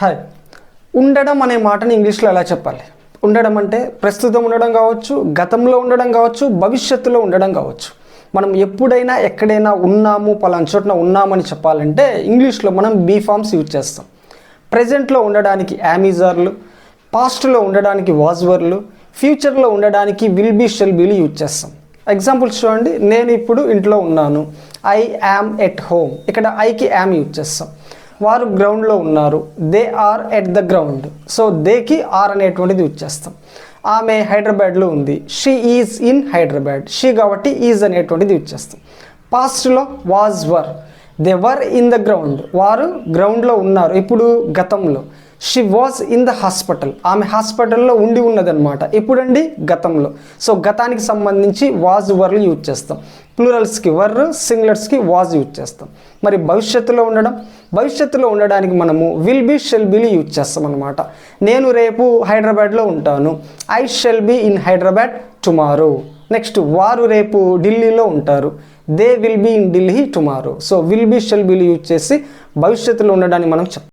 Hi. ఉండడం అనే మాటని ఇంగ్లీష్లో ఎలా చెప్పాలి? ఉండడం అంటే ప్రస్తుతం ఉండడం కావచ్చు, గతంలో ఉండడం కావచ్చు, భవిష్యత్తులో ఉండడం కావచ్చు. మనం ఎప్పుడైనా ఎక్కడైనా ఉన్నాము, పలానా చోట్న ఉన్నామని చెప్పాలంటే ఇంగ్లీష్లో మనం బీ ఫార్మ్స్ యూజ్ చేస్తాం. ప్రజెంట్లో ఉండడానికి యామీజార్లు, పాస్ట్లో ఉండడానికి వాజ్ వర్లు, ఫ్యూచర్లో ఉండడానికి విల్ బీ షెల్ బీలు యూజ్ చేస్తాం. ఎగ్జాంపుల్స్ చూడండి. నేను ఇప్పుడు ఇంట్లో ఉన్నాను, ఐ యామ్ ఎట్ హోమ్. ఇక్కడ ఐకి యామ్ యూజ్ చేస్తాం. వారు గ్రౌండ్లో ఉన్నారు, they are at the ground. So దేకి ఆర్ అనేటువంటిది యూజ్ చేస్తాం. ఆమె హైదరాబాద్లో ఉంది, she is in Hyderabad. She కాబట్టి ఈజ్ అనేటువంటిది యూజ్ చేస్తాం. పాస్ట్లో was were, they were in the ground. వారు గ్రౌండ్లో ఉన్నారు ఇప్పుడు గతంలో. She was in the hospital, ఆమె హాస్పిటల్లో ఉండి ఉన్నదన్నమాట. ఇప్పుడండి గతంలో. సో గతానికి సంబంధించి వాజ్ వర్లు యూజ్ చేస్తాం. ప్లూరల్స్కి వర్, సింగులర్స్కి వాజ్ యూజ్ చేస్తాం. మరి భవిష్యత్తులో ఉండడానికి మనము విల్ బీ షెల్ బీలు యూజ్ చేస్తాం అన్నమాట. నేను రేపు హైదరాబాద్లో ఉంటాను, I shall be in Hyderabad tomorrow. Next వారు రేపు ఢిల్లీలో ఉంటారు, they will be in Delhi tomorrow. So will be shall బీలు యూజ్ చేసి భవిష్యత్తులో ఉండడానికి మనం చెప్తాం.